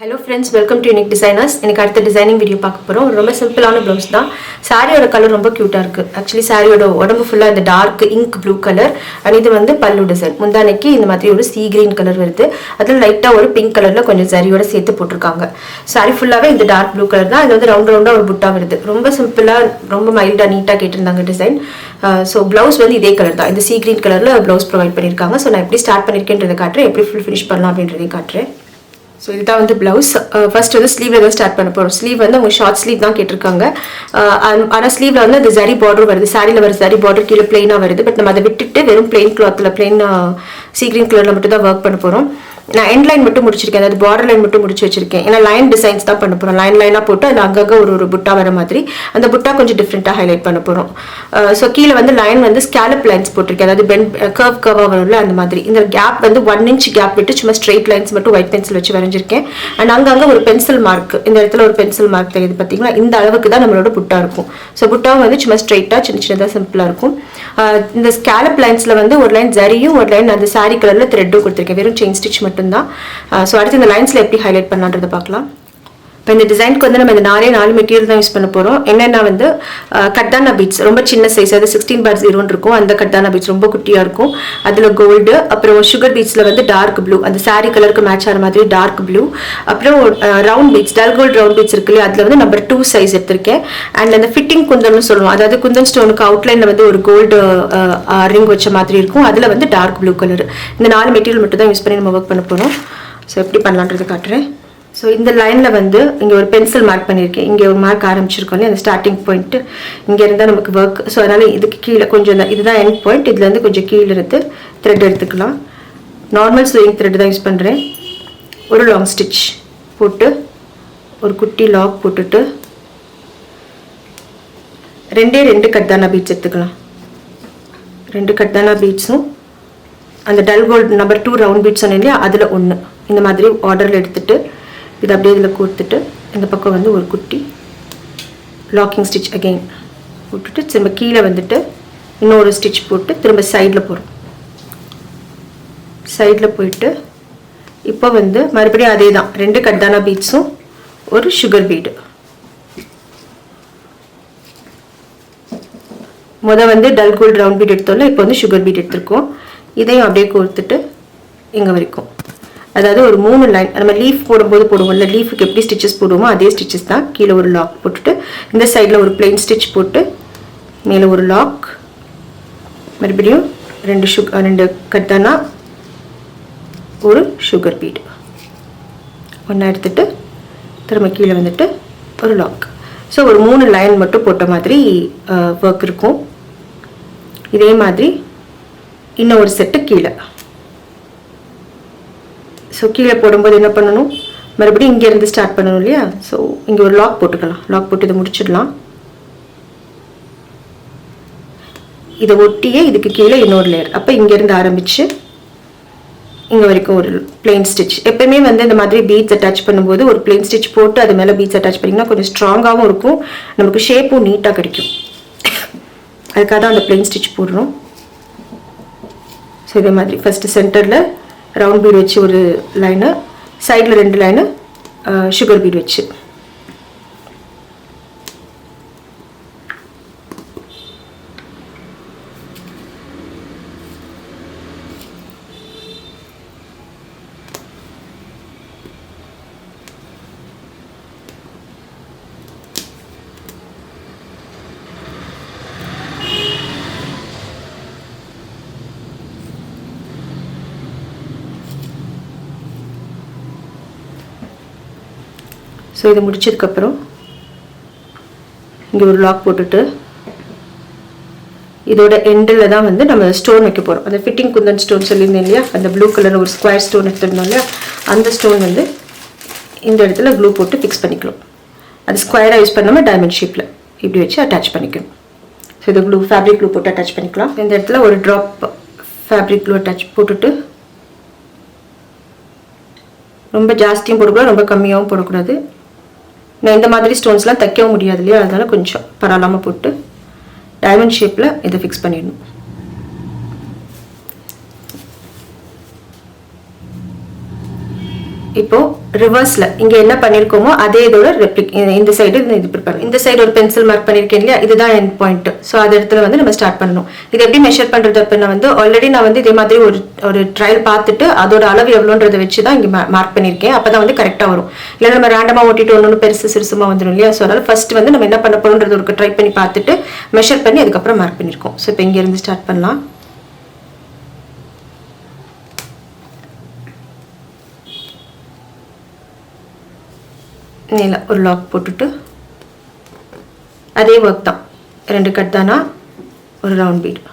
Hello friends, welcome to Unique Designers. எனக்கு அடுத்த designing video பார்க்க போறோம். ரொம்ப சிம்பிளான ப்ளவுஸ் தான். சாரியோட கலர் ரொம்ப கியூட்டா இருக்கு. ஆக்சுவலி சாரியோட உடம்பு ஃபுல்லா இந்த dark ink blue colour. and இது வந்து பல்லு டிசைன். முந்தானைக்கு இந்த மாதிரி ஒரு சீ கிரீன் கலர் வருது. அதுல லைட்டா ஒரு பிங்க் கலர்ல கொஞ்சம் ஜரியோட சேர்த்து போட்டுருக்காங்க. சாரி ஃபுல்லாவே இந்த டார்க் ப்ளூ கலர் தான். இது வந்து ரவுண்டா ஒரு புட்டா வருது. ரொம்ப சிம்பிளா ரொம்ப மைல்டா நீட்டா கேட்டிருந்தாங்க டிசைன். ஸோ பிளவுஸ் வந்து இதே கலர் தான். இந்த சீ கிரீன் கலர்ல பிளவுஸ் ப்ரொவைட் பண்ணிருக்காங்க. ஸோ நான் எப்படி ஸ்டார்ட் பண்ணிருக்கேன்றதை காட்டுறேன், எப்படி ஃபுல் ஃபினிஷ் பண்ணலாம் அப்படின்றதையும் காட்டுறேன். ஸோ இதுதான் வந்து பிளவுஸ். ஃபர்ஸ்ட் வந்து ஸ்லீவ்ல தான் ஸ்டார்ட் பண்ண போகிறோம். ஸ்லீவ் வந்து அவங்க ஷார்ட் ஸ்லீவ் தான் கேட்டிருக்காங்க. ஆனால் ஸ்லீவ்ல வந்து அந்த ஜரி பார்டர் வருது. சாரியில் வர ஜரி பார்டர் கீழே பிளெயினாக வருது. பட் நம்ம அதை விட்டுட்டு வெறும் பிளெயின் கிளாத்தில் பிளெயின் சீ கிரீன் கலரில் மட்டும் தான் ஒர்க் பண்ண போகிறோம். நான் எண்ட் லைன் மட்டும் முடிச்சிருக்கேன், அதாவது பார்டர் லைன் மட்டும் முடிச்சு வச்சிருக்கேன். ஏன்னா லைன் டிசைன்ஸ் தான் பண்ண போகிறோம். லைனாக போட்டு அதில் அங்கங்கே ஒரு புட்டா வர மாதிரி அந்த புட்டா கொஞ்சம் டிஃப்ரெண்ட்டாக ஹைலைட் பண்ண போகிறோம். ஸோ கீழே வந்து லைன் வந்து ஸ்கேலப் லைன்ஸ் போட்டிருக்கேன், அதாவது கர்வாக வரும்ல அந்த மாதிரி. இந்த கேப் வந்து 1 inch கேப் விட்டு சும்மா ஸ்ட்ரெயிட் லைன்ஸ் மட்டும் ஒயிட் பென்சில் வச்சு வரைஞ்சிருக்கேன். அண்ட் அங்கங்கே ஒரு பென்சில் மார்க், இந்த இடத்துல ஒரு பென்சில் மார்க் தெரியுது பார்த்தீங்களா, இந்த அளவுக்கு தான் நம்மளோட புட்டா இருக்கும். ஸோ புட்டாவும் வந்து சும்மா ஸ்ட்ரெயிட்டாக சின்னதாக சிம்பிளாக இருக்கும். இந்த ஸ்கேலப் லைன்ஸில் வந்து ஒரு லைன் ஜரியும் ஒரு லைன் அந்த சாரி கலரில் த்ரெட்டும் கொடுத்துருக்கேன். வெறும் செயின் ஸ்டிச் மட்டும்தான். ஸோ அடுத்து இந்த லைன்ஸில் எப்படி ஹைலைட் பண்ணலான்றதை பார்க்கலாம். இப்போ இந்த டிசைனுக்கு வந்து நம்ம இந்த 4 மெட்டீரியல் தான் யூஸ் பண்ண போகிறோம். என்னென்னா வந்து கட்தானா பீட்ஸ் ரொம்ப சின்ன சைஸ், அது 16/0 இருக்கும். அந்த கட்தானா பீட்ஸ் ரொம்ப குட்டியாக இருக்கும். அதில் கோல்டு, அப்புறம் சுகர் பீட்ஸில் வந்து டார்க் ப்ளூ, அந்த சாரி கலருக்கு மேட்ச் ஆகிற மாதிரி டார்க் ப்ளூ. அப்புறம் round beads, dull gold round beads இருக்கு இல்லையா, அதில் வந்து நம்பர் 2 சைஸ் எடுத்திருக்கேன். அண்ட் அந்த ஃபிட்டிங் குந்தன்னு சொல்லுவோம், அதாவது குந்தன் ஸ்டோனுக்கு அவுட்லைனில் வந்து ஒரு கோல்டு ரிங் வச்ச மாதிரி இருக்கும். அதில் வந்து டார்க் ப்ளூ கலர். இந்த 4 மெட்டீரியல் மட்டும் தான் யூஸ் பண்ணி நம்ம ஒர்க் பண்ண போகிறோம். ஸோ எப்படி பண்ணலான்றது காட்டுறேன். ஸோ இந்த லைனில் வந்து இங்கே ஒரு பென்சில் மார்க் பண்ணியிருக்கேன். இங்கே ஒரு மார்க் ஆரம்பிச்சிருக்கோம் இல்லையா, அந்த ஸ்டார்டிங் பாயிண்ட்டு இங்கே இருந்தால் நமக்கு ஒர்க். ஸோ அதனால் இதுக்கு கீழே கொஞ்சம் தான், இதுதான் எண்ட் பாயிண்ட். இதுலேருந்து கொஞ்சம் கீழே இருந்து த்ரெட் எடுத்துக்கலாம். நார்மல் ஸ்விங் த்ரெட் தான் யூஸ் பண்ணுறேன். ஒரு லாங் ஸ்டிச் போட்டு ஒரு குட்டி லாக் போட்டுட்டு 2 கட்தானா பீட்ஸ் எடுத்துக்கலாம். 2 கட்தானா பீட்ஸும் அந்த dull gold number 2 round beads சொன்னேன் இல்லையா, அதில் 1 இந்த மாதிரி ஆர்டரில் எடுத்துட்டு இது அப்படியே இதில் கொடுத்துட்டு இந்த பக்கம் வந்து ஒரு குட்டி லாக்கிங் ஸ்டிச் அகெயின் போட்டுட்டு திரும்ப கீழே வந்துட்டு இன்னொரு ஸ்டிச் போட்டு திரும்ப சைடில் போகிறோம். சைடில் போயிட்டு இப்போ வந்து மறுபடியும் அதே தான், 2 கட்தானா பீட்ஸும் ஒரு சுகர் பீடு. வந்து டல் கோல்டு ரவுண்ட் பீட் எடுத்தோம்ல, இப்போ வந்து சுகர் பீட் எடுத்திருக்கோம். இதையும் அப்படியே கொடுத்துட்டு இங்கே வரைக்கும், அதாவது ஒரு 3 லைன் நம்ம லீஃப் போடும்போது போடுவோம்ல, லீஃபுக்கு எப்படி ஸ்டிச்சஸ் போடுவோமோ அதே ஸ்டிச்சஸ் தான். கீழே ஒரு லாக் போட்டுட்டு இந்த சைடில் ஒரு பிளெயின் ஸ்டிச் போட்டு மேலே ஒரு லாக், மறுபடியும் 2 கட்தானா ஒரு சுகர் பீடு ஒன்றா எடுத்துட்டு திரும்ப கீழே வந்துட்டு ஒரு லாக். ஸோ ஒரு 3 லைன் மட்டும் போட்ட மாதிரி ஒர்க் இருக்கும். இதே மாதிரி இன்னும் ஒரு செட்டு கீழே. ஸோ கீழே போடும்போது என்ன பண்ணணும், மறுபடியும் இங்கேருந்து ஸ்டார்ட் பண்ணணும் இல்லையா. ஸோ இங்கே ஒரு லாக் போட்டுக்கலாம். லாக் போட்டு இதை முடிச்சிடலாம். இதை ஒட்டியே இதுக்கு கீழே இன்னொரு லேயர். அப்போ இங்கேருந்து ஆரம்பித்து இங்கே வரைக்கும் ஒரு பிளெயின் ஸ்டிச். எப்பயுமே வந்து இந்த மாதிரி பீட்ஸ் அட்டாச் பண்ணும்போது ஒரு பிளெயின் ஸ்டிச் போட்டு அது மேலே பீட்ஸ் அட்டாச் பண்ணிங்கன்னா கொஞ்சம் ஸ்ட்ராங்காகவும் இருக்கும், நமக்கு ஷேப்பும் நீட்டாக கிடைக்கும். அதுக்காக தான் அந்த பிளெயின் ஸ்டிச் போடுறோம். ஸோ இதே மாதிரி ஃபஸ்ட்டு சென்டரில் ரவுண்ட் பீட் வச்சு ஒரு லைனு, சைடில் 2 லைனு சுகர் பீட் வச்சு. ஸோ இதை முடிச்சதுக்கப்புறம் இங்கே ஒரு லாக் போட்டுட்டு இதோட எண்டில் தான் வந்து நம்ம ஸ்டோன் வைக்க போகிறோம். அந்த ஃபிட்டிங் குந்தன் ஸ்டோன் சொல்லியிருந்தேன் இல்லையா, அந்த ப்ளூ கலர் ஒரு ஸ்கொயர் ஸ்டோன் எடுத்துருந்தோம் இல்லையா, அந்த ஸ்டோன் வந்து இந்த இடத்துல க்ளூ போட்டு ஃபிக்ஸ் பண்ணிக்கலாம். அது ஸ்கொயராக யூஸ் பண்ணாமல் டைமண்ட் ஷேப்பில் இப்படி வச்சு அட்டாச் பண்ணிக்கணும். ஸோ இது க்ளூ ஃபேப்ரிக் க்ளூ போட்டு அட்டாச் பண்ணிக்கலாம். இந்த இடத்துல ஒரு ட்ராப் ஃபேப்ரிக் க்ளூ அட்டாச் போட்டுட்டு, ரொம்ப ஜாஸ்தியும் போடக்கூடாது, ரொம்ப கம்மியாகவும் போடக்கூடாது. நான் இந்த மாதிரி ஸ்டோன்ஸ்லாம் தைக்கவும் முடியாது இல்லையா, அதனால கொஞ்சம் பரவாயில்லாமல் போட்டு டைமண்ட் ஷேப்பில் இதை ஃபிக்ஸ் பண்ணிடணும். இப்போ ரிவர்ஸ்ல இங்க என்ன பண்ணிருக்கோமோ அதே இதோட இந்த சைடு இது ப்ரிப்பேர் இந்த சைடு ஒரு பென்சில் மார்க் பண்ணிருக்கேன் இல்லையா, இதுதான் எண்ட் பாயிண்ட். ஸோ அது இடத்துல வந்து நம்ம ஸ்டார்ட் பண்ணணும். இது எப்படி மெஷர் பண்றது அப்படின்னா வந்து ஆல்ரெடி நான் வந்து இதே மாதிரி ஒரு ட்ரையல் பார்த்துட்டு அதோட அளவு எவ்வளோன்றதை வச்சு தான் இங்கே மார்க் பண்ணியிருக்கேன். அப்பதான் வந்து கரெக்டாக வரும். இல்லை நம்ம ரேண்டமா ஓட்டிட்டு ஒன்று பெருசு சிறுசுமா வந்துடும் இல்லையா. ஸோ அதனால ஃபர்ஸ்ட் வந்து நம்ம என்ன பண்ண போறோம்ன்றது ஒரு ட்ரை பண்ணி பார்த்துட்டு மெஷர் பண்ணி அதுக்கப்புறம் மார்க் பண்ணியிருக்கோம். ஸோ இப்போ இங்க இருந்து ஸ்டார்ட் பண்ணலாம். மேலே ஒரு லாக் போட்டுட்டு அதே ஒர்க் தான், 2 கட்தானா ஒரு ரவுண்ட் பீட்.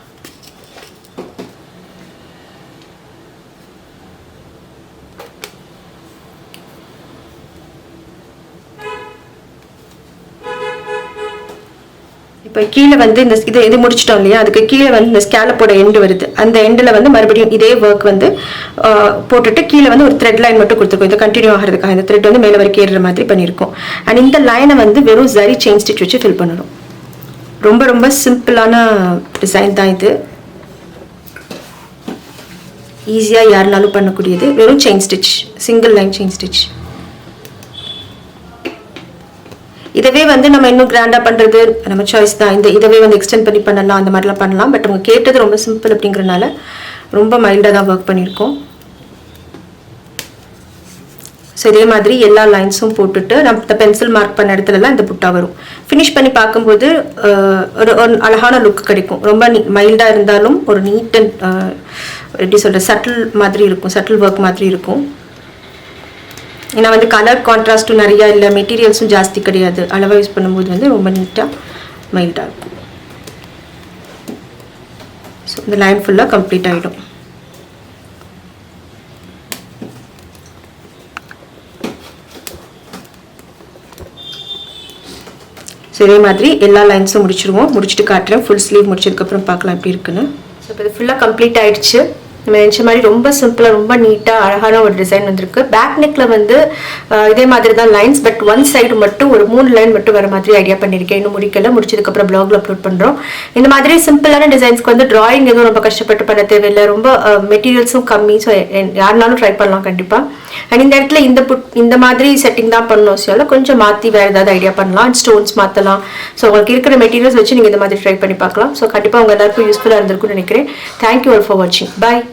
இப்போ கீழே வந்து இந்த இது முடிச்சிட்டோம் இல்லையா, அதுக்கு கீழே வந்து இந்த ஸ்கேலப்போட எண்டு வருது. அந்த எண்டில் வந்து மறுபடியும் இதே ஒர்க் வந்து போட்டுட்டு கீழே வந்து ஒரு த்ரெட் லைன் மட்டும் கொடுத்துருக்கோம். இது கண்டினியூ ஆகிறதுக்காக இந்த த்ரெட் வந்து மேலே வரைக்கும் ஏறுற மாதிரி பண்ணியிருக்கோம். அண்ட் இந்த லைனை வந்து வெறும் ஜரி செயின் ஸ்டிச் வச்சு ஃபில் பண்ணணும். ரொம்ப ரொம்ப சிம்பிளான டிசைன் தான் இது. ஈஸியாக யாருனாலும் பண்ணக்கூடியது. வெறும் chain stitch, single line chain stitch. இதவே வந்து நம்ம இன்னும் கிராண்டா பண்றது நம்ம சாய்ஸ் தான். இதவே வந்து எக்ஸ்டெண்ட் பண்ணி பண்ணலாம், அந்த மாதிரிலாம் பண்ணலாம். பட் அவங்க கேட்டது ரொம்ப சிம்பிள் அப்படிங்கிறனால ரொம்ப மைல்டாக தான் ஒர்க் பண்ணியிருக்கோம். ஸோ இதே மாதிரி எல்லா லைன்ஸும் போட்டுட்டு நம்ம பென்சில் மார்க் பண்ண இடத்துலலாம் இந்த புட்டா வரும். ஃபினிஷ் பண்ணி பார்க்கும்போது ஒரு அழகான லுக் கிடைக்கும். ரொம்ப மைல்டாக இருந்தாலும் ஒரு நீட் அண்ட் எப்படி சொல்கிற சட்டில் மாதிரி இருக்கும், சட்டில் ஒர்க் மாதிரி இருக்கும். ஏன்னா வந்து கலர் கான்ட்ராஸ்ட்டும் நிறையா இல்லை, மெட்டீரியல்ஸும் ஜாஸ்தி கிடையாது. அளவாக யூஸ் பண்ணும்போது வந்து ரொம்ப நீட்டாக மைல்டாக இருக்கும். ஸோ இந்த லைன் ஃபுல்லாக கம்ப்ளீட் ஆகிடும். ஸோ இதே மாதிரி எல்லா லைன்ஸும் முடிச்சிருவோம். முடிச்சுட்டு காட்டுறேன். ஃபுல் ஸ்லீவ் முடிச்சதுக்கப்புறம் பார்க்கலாம் எப்படி இருக்குன்னு. ஸோ இப்போ இது ஃபுல்லாக கம்ப்ளீட் ஆகிடுச்சு. நம்ம நினச்ச மாதிரி ரொம்ப சிம்பிளாக ரொம்ப நீட்டாக அழகான ஒரு டிசைன் வந்திருக்கு. பேக் நெக்கில் வந்து இதே மாதிரி தான் லைன்ஸ், பட் ஒன் சைடு மட்டும் ஒரு 3 லைன் மட்டும் வர மாதிரி ஐடியா பண்ணியிருக்கேன். இன்னும் முடிக்கல, முடிச்சதுக்கப்புறம் பிளாக்ல அப்லோட் பண்ணுறோம். இந்த மாதிரி சிம்பிளான டிசைன்ஸ்க்கு வந்து டிராயிங் எதுவும் ரொம்ப கஷ்டப்பட்டு பண்ண தேவையில்லை. ரொம்ப மெட்டீரியல்ஸும் கம்மி. ஸோ யாருனாலும் ட்ரை பண்ணலாம் கண்டிப்பாக. அண்ட் இந்த இடத்துல இந்த மாதிரி செட்டிங் தான் பண்ணணும். ஸோ கொஞ்சம் மாற்றி வேறு ஏதாவது ஐடியா பண்ணலாம். ஸ்டோன்ஸ் மாற்றலாம். ஸோ உங்களுக்கு இருக்கிற மெட்டீரியல்ஸ் வச்சு நீங்கள் இந்த மாதிரி ட்ரை பண்ணி பார்க்கலாம். ஸோ கண்டிப்பாக உங்கள் எல்லாருக்கும் யூஸ்ஃபுல்லாக இருந்திருக்கும்னு நினைக்கிறேன். தேங்க்யூ ஆல் ஃபார் வாட்சிங். பாய்.